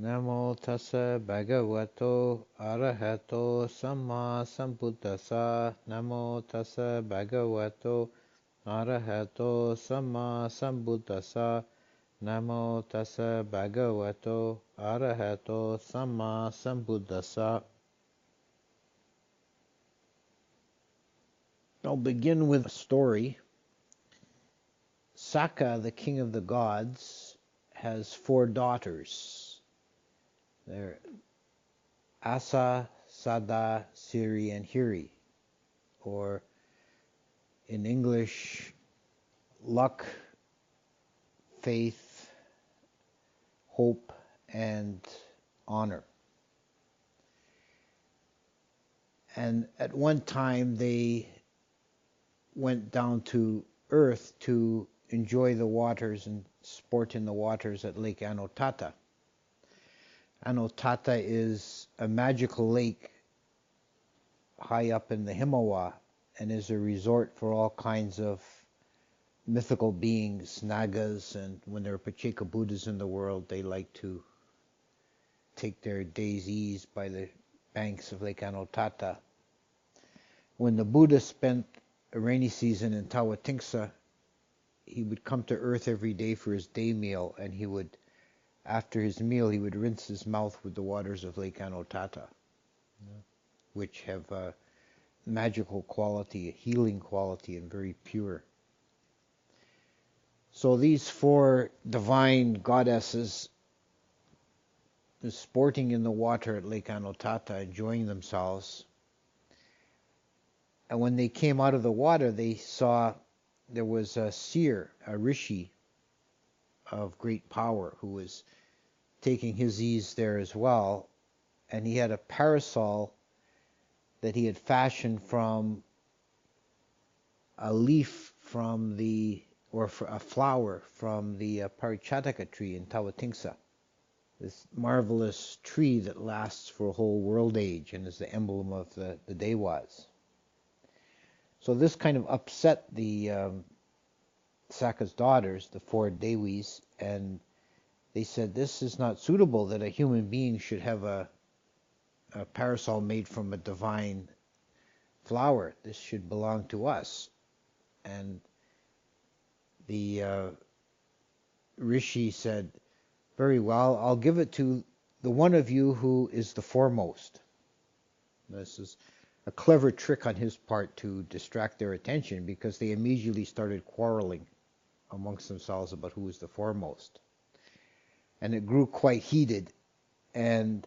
Namo tassa bhagavato arahato samma sambuddhassa. Namo tassa bhagavato arahato samma sambuddhassa. Namo tassa bhagavato arahato samma sambuddhassa. I'll begin with a story. Sokka, the king of the gods, has 4 daughters. They're Asa, Sada, Siri, and Hiri, or in English, luck, faith, hope, and honor. And at one time they went down to earth to enjoy the waters and sport in the waters at Lake Ottappa. Ottappa is a magical lake high up in the Himalaya and is a resort for all kinds of mythical beings, Nagas, and when there are Pacheka Buddhas in the world, they like to take their day's ease by the banks of Lake Ottappa. When the Buddha spent a rainy season in Tawatingsa, he would come to earth every day for his day meal, and he would, after his meal, he would rinse his mouth with the waters of Lake Ottappa, which have a magical quality, a healing quality, and very pure. So these 4 divine goddesses were sporting in the water at Lake Ottappa, enjoying themselves. And when they came out of the water, they saw there was a seer, a rishi of great power, who was taking his ease there as well. And he had a parasol that he had fashioned from a leaf from the, or a flower from the Parichataka tree in Tawatingsa. This marvelous tree that lasts for a whole world age and is the emblem of the Devas. So this kind of upset the Sokka's daughters, the 4 Devis, and they said, this is not suitable that a human being should have a parasol made from a divine flower. This should belong to us. And the rishi said, very well, I'll give it to the one of you who is the foremost. This is a clever trick on his part to distract their attention, because they immediately started quarreling amongst themselves about who was the foremost. And it grew quite heated, and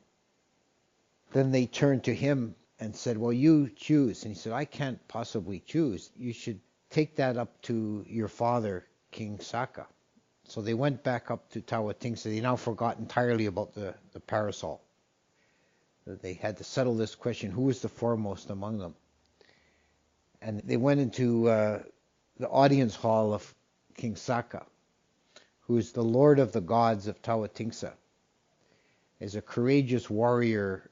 then they turned to him and said, well, you choose. And he said, I can't possibly choose. You should take that up to your father, King Sokka. So they went back up to Tawatingsa. They now forgot entirely about the parasol. They had to settle this question, who was the foremost among them? And they went into the audience hall of King Sokka, who is the lord of the gods of Tawatingsa, is a courageous warrior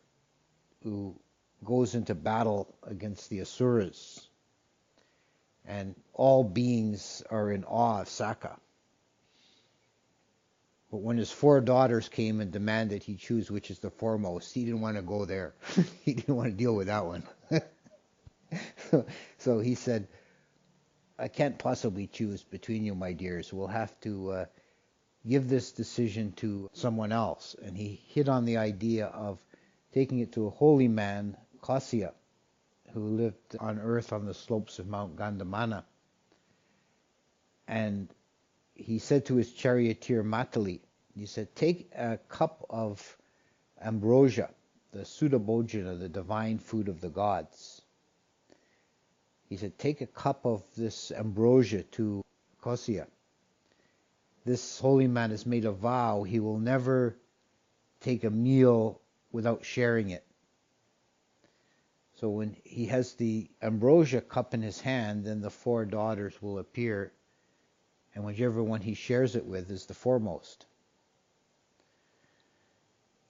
who goes into battle against the Asuras. And all beings are in awe of Sokka. But when his 4 daughters came and demanded he choose which is the foremost, he didn't want to go there. He didn't want to deal with that one. So he said, I can't possibly choose between you, my dears. We'll have to give this decision to someone else. And he hit on the idea of taking it to a holy man, Kausya, who lived on earth on the slopes of Mount Gandamana. And he said to his charioteer Matali, he said, take a cup of ambrosia, the Sudabhojana, the divine food of the gods. He said, take a cup of this ambrosia to Kausya. This holy man has made a vow he will never take a meal without sharing it. So when he has the ambrosia cup in his hand, then the 4 daughters will appear, and whichever one he shares it with is the foremost.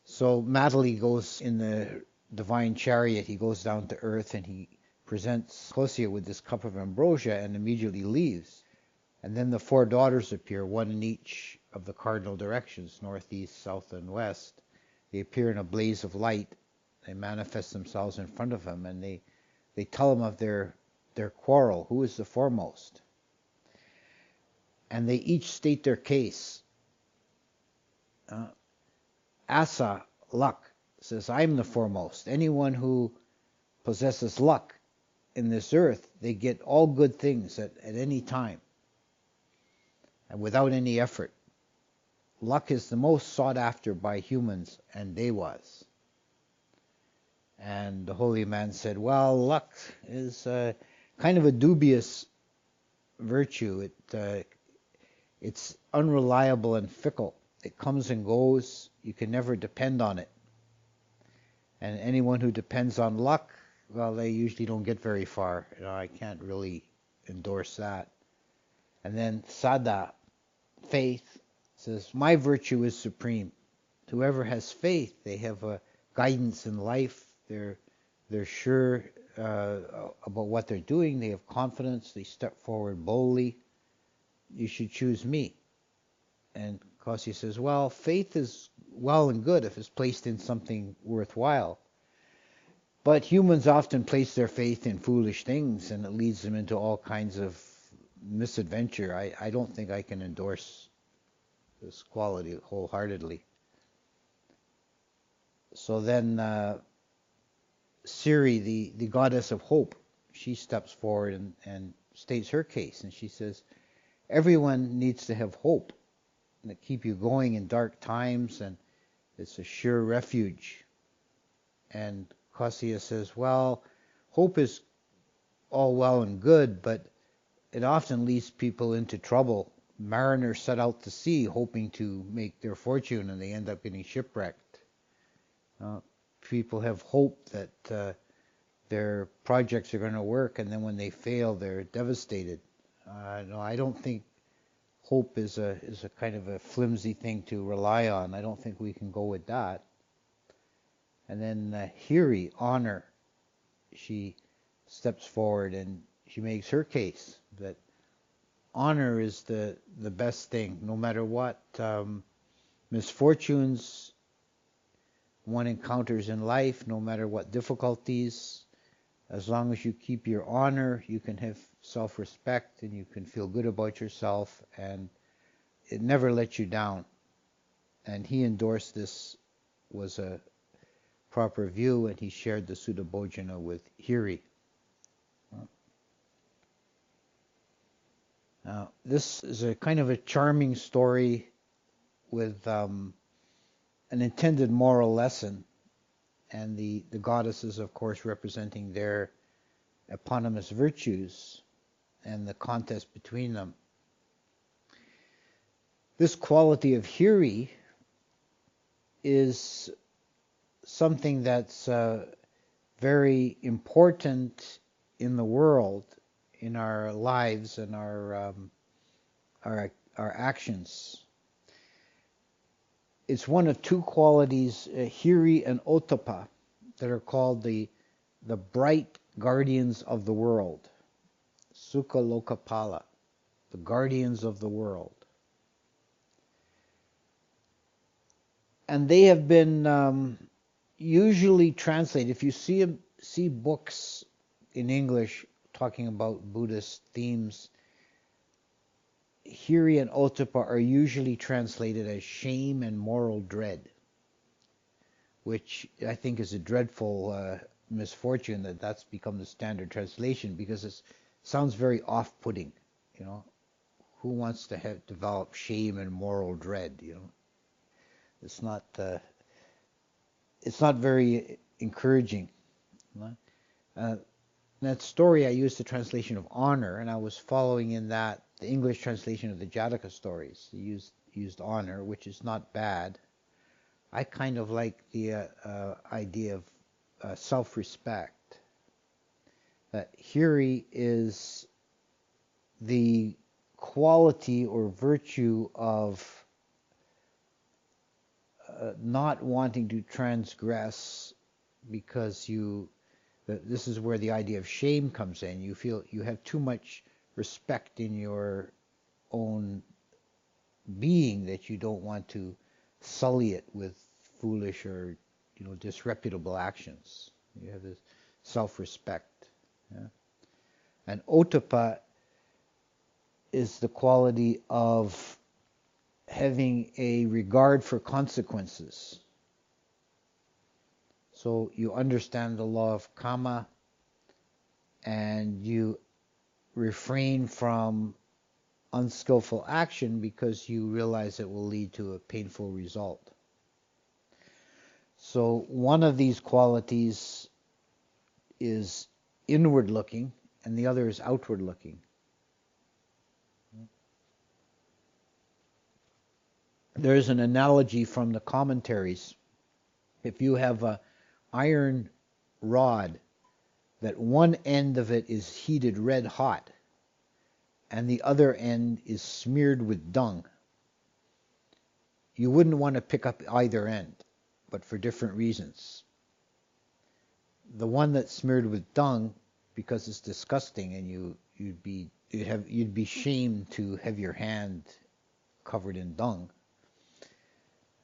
So Matali goes in the divine chariot, he goes down to earth and he presents Kausya with this cup of ambrosia and immediately leaves. And then the 4 daughters appear, one in each of the cardinal directions, north, east, south, and west. they appear in a blaze of light. They manifest themselves in front of him, and they tell him of their quarrel, who is the foremost. And they each state their case. Asa, luck, says, I'm the foremost. Anyone who possesses luck in this earth, they get all good things at any time and without any effort. Luck is the most sought after by humans and devas. And the holy man said, well, luck is kind of a dubious virtue. It's unreliable and fickle. It comes and goes. You can never depend on it. And anyone who depends on luck, well, they usually don't get very far. I can't really endorse that. And then Sada, faith, says, my virtue is supreme. Whoever has faith, they have a guidance in life. They're sure about what they're doing. They have confidence. They step forward boldly. You should choose me. And Kasi says, well, faith is well and good if it's placed in something worthwhile. But humans often place their faith in foolish things, and it leads them into all kinds of misadventure. I don't think I can endorse this quality wholeheartedly. So then Hiri, the goddess of hope, she steps forward and states her case. And she says, everyone needs to have hope to keep you going in dark times, and it's a sure refuge. And Kausiya says, well, hope is all well and good, but it often leads people into trouble. Mariners set out to sea hoping to make their fortune, and they end up getting shipwrecked. People have hope that their projects are going to work, and then when they fail, they're devastated. No, I don't think hope is a kind of a flimsy thing to rely on. I don't think we can go with that. And then Hiri, honor, she steps forward and she makes her case that honor is the best thing, no matter what misfortunes one encounters in life, no matter what difficulties. As long as you keep your honor, you can have self-respect and you can feel good about yourself, and it never lets you down. And he endorsed this was a proper view, and he shared the Sutta Bhojana with Hiri. Now, this is a kind of a charming story with an intended moral lesson, and the goddesses, of course, representing their eponymous virtues and the contest between them. This quality of Hiri is something that's very important in the world, in our lives and our actions. It's one of two qualities, Hiri and Ottappa, that are called the bright guardians of the world. Sukha Lokapala, the guardians of the world. And they have been usually translated. If you see books in English talking about Buddhist themes, Hiri and Ottappa are usually translated as shame and moral dread, which I think is a dreadful misfortune that's become the standard translation, because it sounds very off-putting. Who wants to develop shame and moral dread? It's not very encouraging. That story, I used the translation of honor, and I was following in that the English translation of the Jataka stories. He used honor, which is not bad. I kind of like the idea of self-respect. That Hiri is the quality or virtue of not wanting to transgress, because this is where the idea of shame comes in. You feel you have too much respect in your own being that you don't want to sully it with foolish or disreputable actions. You have this self-respect. Yeah? And Ottappa is the quality of having a regard for consequences. So you understand the law of Kamma, and you refrain from unskillful action because you realize it will lead to a painful result. So one of these qualities is inward looking, and the other is outward looking. There is an analogy from the commentaries. If you have an iron rod, that one end of it is heated red hot, and the other end is smeared with dung, you wouldn't want to pick up either end, but for different reasons. The one that's smeared with dung, because it's disgusting, and you'd be shamed to have your hand covered in dung.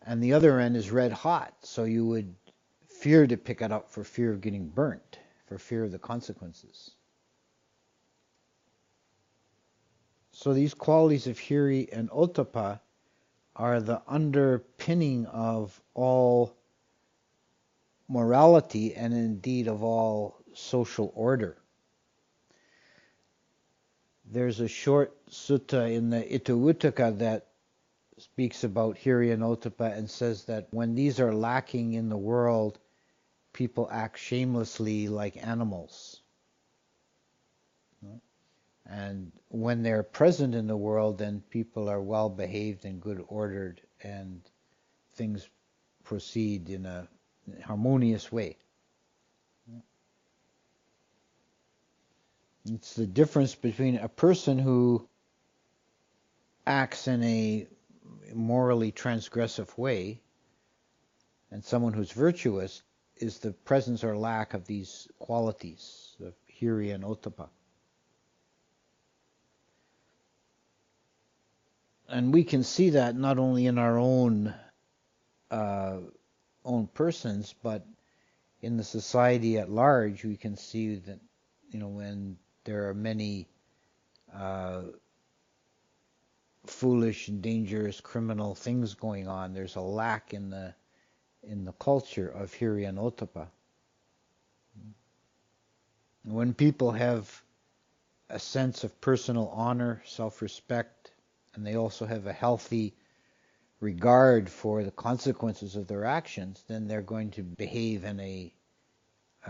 And the other end is red hot, so you would fear to pick it up for fear of getting burnt, for fear of the consequences. So these qualities of Hiri and Ottappa are the underpinning of all morality and indeed of all social order. There's a short sutta in the Itivuttaka that speaks about Hiri and Ottappa and says that when these are lacking in the world, people act shamelessly like animals. And when they're present in the world, then people are well behaved and good ordered, and things proceed in a harmonious way. It's the difference between a person who acts in a morally transgressive way and someone who's virtuous is the presence or lack of these qualities of Hiri and Ottappa. And we can see that not only in our own persons, but in the society at large. We can see that, when there are many foolish and dangerous criminal things going on, there's a lack in the culture of Hiri and Ottappa. When people have a sense of personal honor, self-respect, and they also have a healthy regard for the consequences of their actions, then they're going to behave in a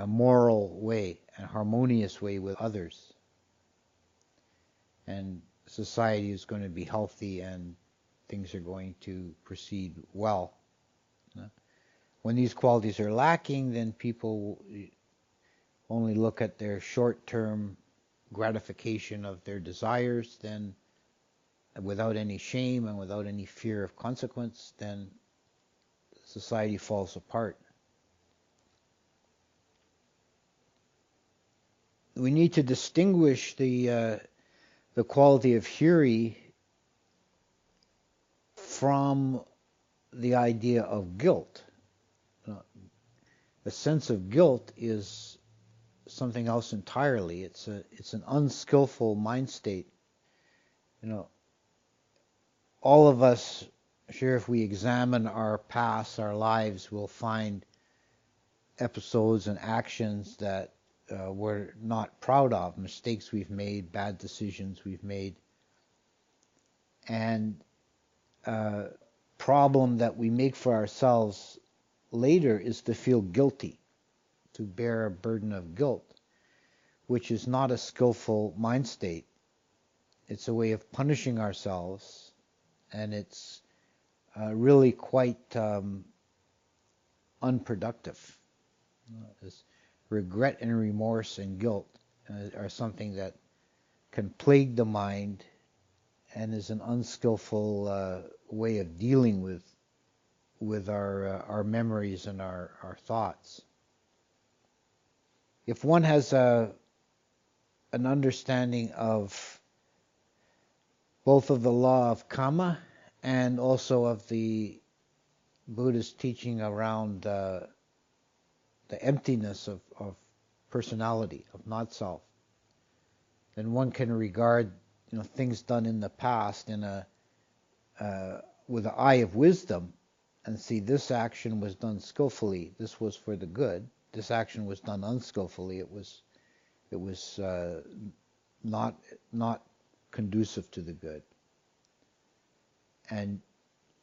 moral way, a harmonious way with others. And society is going to be healthy and things are going to proceed well. When these qualities are lacking, then people only look at their short-term gratification of their desires, then without any shame and without any fear of consequence, then society falls apart. We need to distinguish the quality of Hiri from the idea of guilt. The sense of guilt is something else entirely. It's an unskillful mind state. All of us, sure, if we examine our past, our lives, we'll find episodes and actions that we're not proud of, mistakes we've made, bad decisions we've made. And problem that we make for ourselves later is to feel guilty, to bear a burden of guilt, which is not a skillful mind state. It's a way of punishing ourselves, and it's really quite unproductive. This regret and remorse and guilt are something that can plague the mind and is an unskillful way of dealing with our memories and our thoughts. If one has an understanding of both of the law of Kamma and also of the Buddhist teaching around the emptiness of personality, of not self, then one can regard things done in the past in a with the eye of wisdom and see this action was done skillfully. This was for the good. This action was done unskillfully. It was not conducive to the good. And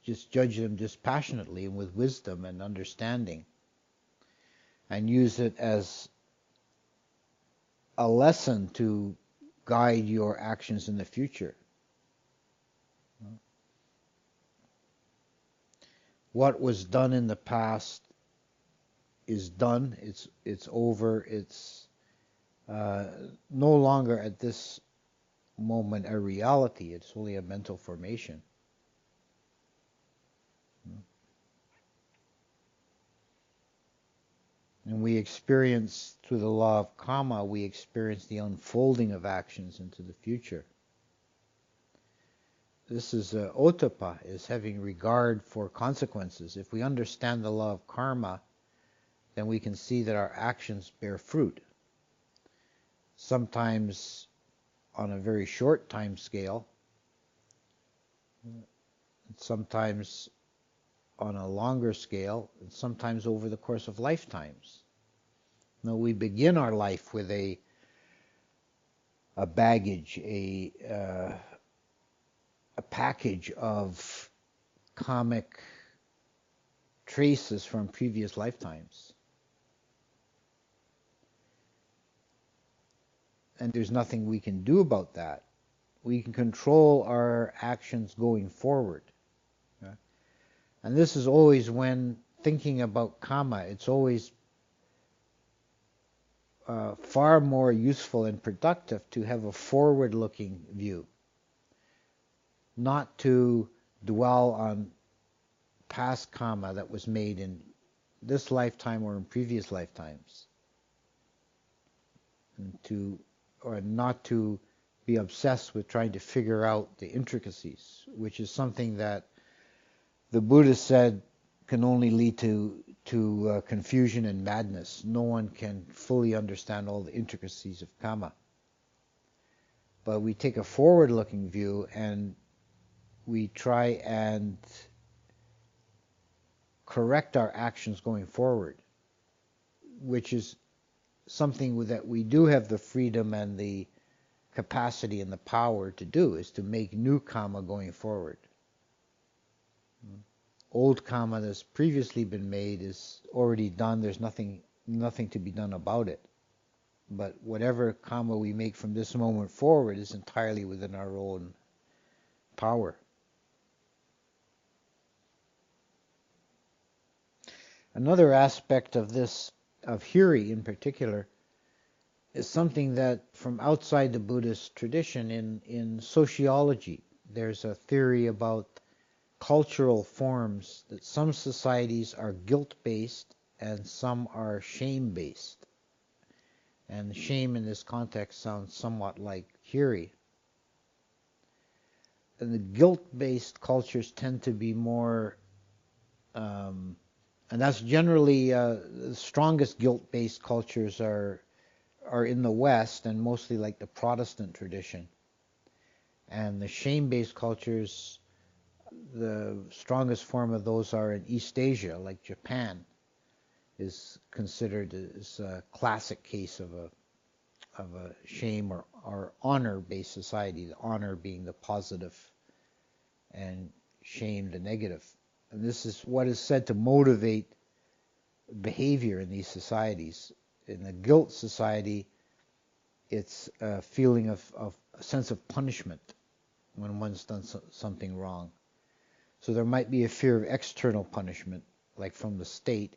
just judge them dispassionately and with wisdom and understanding, and use it as a lesson to guide your actions in the future. What was done in the past is done. It's over. It's no longer at this moment a reality. It's only a mental formation. And we experience, through the law of Kamma, we experience the unfolding of actions into the future. This is Ottappa, is having regard for consequences. If we understand the law of karma, then we can see that our actions bear fruit. Sometimes on a very short time scale, sometimes on a longer scale, and sometimes over the course of lifetimes. Now we begin our life with a baggage, a package of karmic traces from previous lifetimes. And there's nothing we can do about that. We can control our actions going forward. And this is always, when thinking about Kamma, it's always far more useful and productive to have a forward-looking view, not to dwell on past Kamma that was made in this lifetime or in previous lifetimes, or not to be obsessed with trying to figure out the intricacies, which is something that the Buddha said can only lead to confusion and madness. No one can fully understand all the intricacies of Kamma. But we take a forward-looking view and we try and correct our actions going forward, which is something that we do have the freedom and the capacity and the power to do, is to make new Kamma going forward. Old Kamma that's previously been made is already done. There's nothing to be done about it. But whatever Kamma we make from this moment forward is entirely within our own power. Another aspect of this, of Hiri in particular, is something that from outside the Buddhist tradition, in sociology, there's a theory about cultural forms, that some societies are guilt-based and some are shame-based. And shame in this context sounds somewhat like Hiri. And the guilt-based cultures tend to be more, and that's generally, the strongest guilt-based cultures are in the West, and mostly like the Protestant tradition. And the shame-based cultures, the strongest form of those are in East Asia, like Japan is considered as a classic case of a shame or honor-based society, the honor being the positive and shame the negative. And this is what is said to motivate behavior in these societies. In the guilt society, it's a feeling of a sense of punishment when one's done something wrong. So there might be a fear of external punishment, like from the state,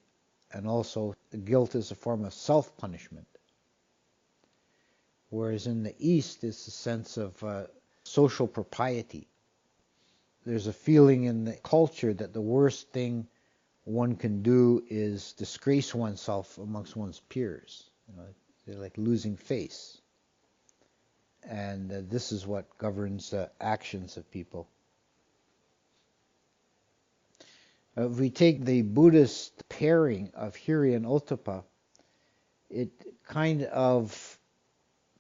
and also the guilt is a form of self-punishment. Whereas in the East, it's a sense of social propriety. There's a feeling in the culture that the worst thing one can do is disgrace oneself amongst one's peers. They're like losing face. And this is what governs the actions of people. If we take the Buddhist pairing of Hiri and Ottappa, it kind of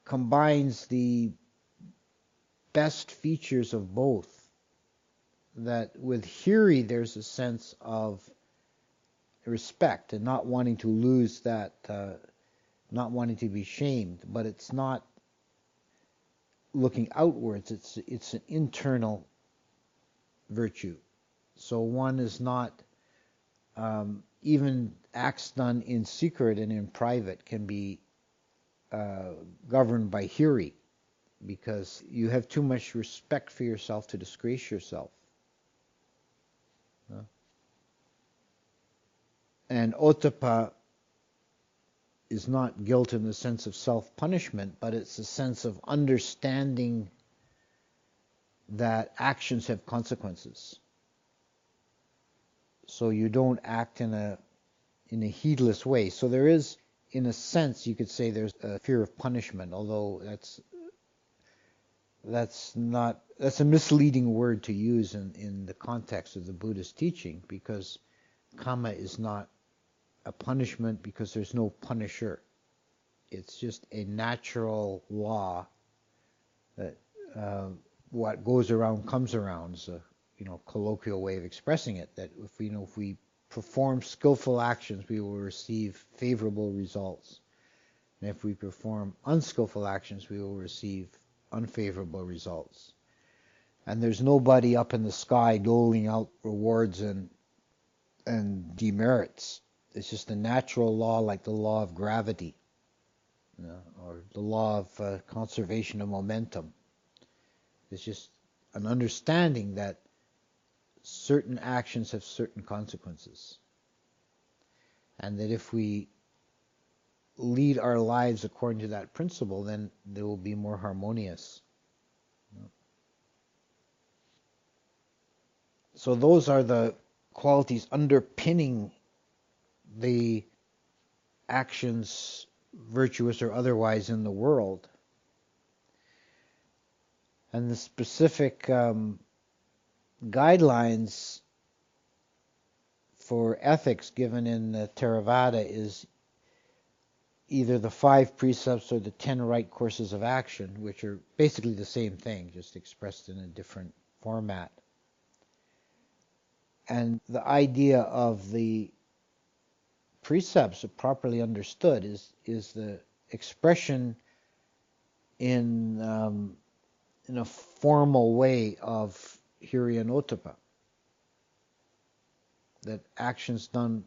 combines the best features of both. That with Hiri there's a sense of respect and not wanting to lose that, not wanting to be shamed, but it's not looking outwards, it's an internal virtue. So one is not, even acts done in secret and in private can be governed by Hiri, because you have too much respect for yourself to disgrace yourself. And Ottappa is not guilt in the sense of self-punishment, but it's a sense of understanding that actions have consequences. So you don't act in a heedless way. So there is, in a sense, you could say there's a fear of punishment, although that's a misleading word to use in the context of the Buddhist teaching, because Kamma is not a punishment because there's no punisher. It's just a natural law that what goes around comes around. Is a colloquial way of expressing it. That if we perform skillful actions, we will receive favorable results, and if we perform unskillful actions, we will receive unfavorable results. And there's nobody up in the sky doling out rewards and demerits. It's just a natural law, like the law of gravity, or the law of conservation of momentum. It's just an understanding that certain actions have certain consequences, and that if we lead our lives according to that principle, then they will be more harmonious. So those are the qualities underpinning the actions, virtuous or otherwise, in the world. And the specific guidelines for ethics given in the Theravada is either the 5 precepts or the 10 right courses of action, which are basically the same thing, just expressed in a different format. And the idea of the precepts, properly understood, is the expression in a formal way of Hiri and Ottappa. That actions done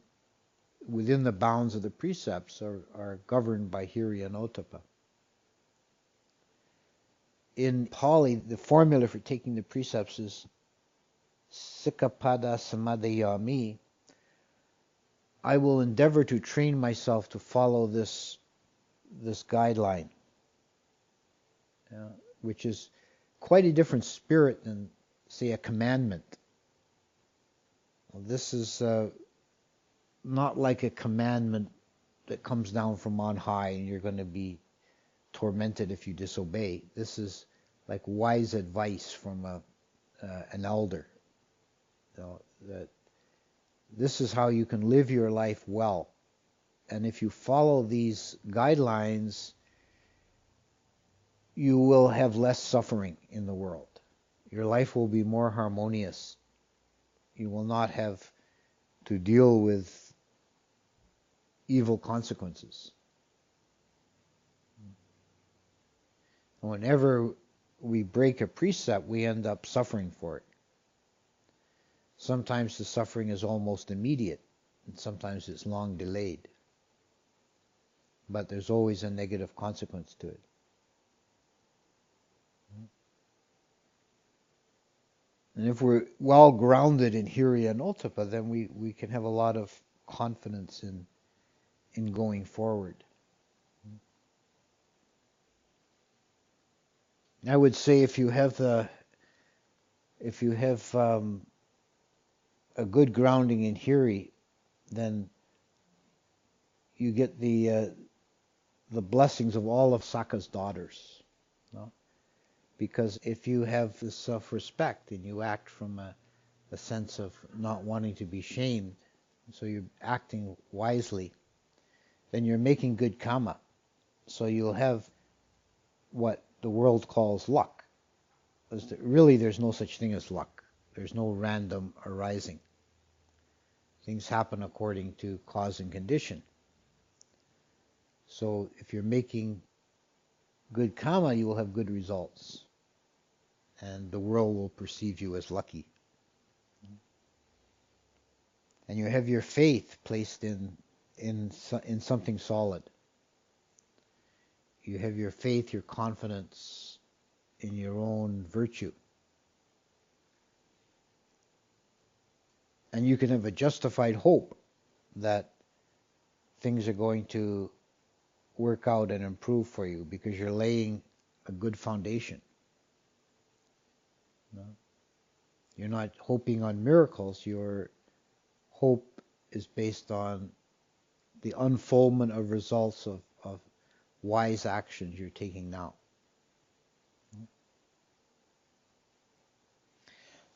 within the bounds of the precepts are governed by Hiri and Ottappa. In Pali, the formula for taking the precepts is Sikkapada Samadhiyami. I will endeavor to train myself to follow this guideline, which is quite a different spirit than, say, a commandment. Well, this is not like a commandment that comes down from on high and you're going to be tormented if you disobey. This is like wise advice from an elder. That this is how you can live your life well. And if you follow these guidelines, you will have less suffering in the world. Your life will be more harmonious. You will not have to deal with evil consequences. Whenever we break a precept, we end up suffering for it. Sometimes the suffering is almost immediate, and sometimes it's long delayed. But there's always a negative consequence to it. And if we're well grounded in Hiri and Ottappa, then we can have a lot of confidence in going forward. I would say if you have a good grounding in Hiri, then you get the blessings of all of Sokka's daughters. No? Because if you have the self-respect and you act from a a sense of not wanting to be shamed, so you're acting wisely, then you're making good karma. So you'll have what the world calls luck. Really, there's no such thing as luck. There's no random arising. Things happen according to cause and condition. So if you're making good karma, you will have good results. And the world will perceive you as lucky. And you have your faith placed in something solid. You have your faith, your confidence in your own virtue. And you can have a justified hope that things are going to work out and improve for you because you're laying a good foundation. You're not hoping on miracles. Your hope is based on the unfoldment of results of wise actions you're taking now.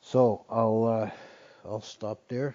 So I'll stop there.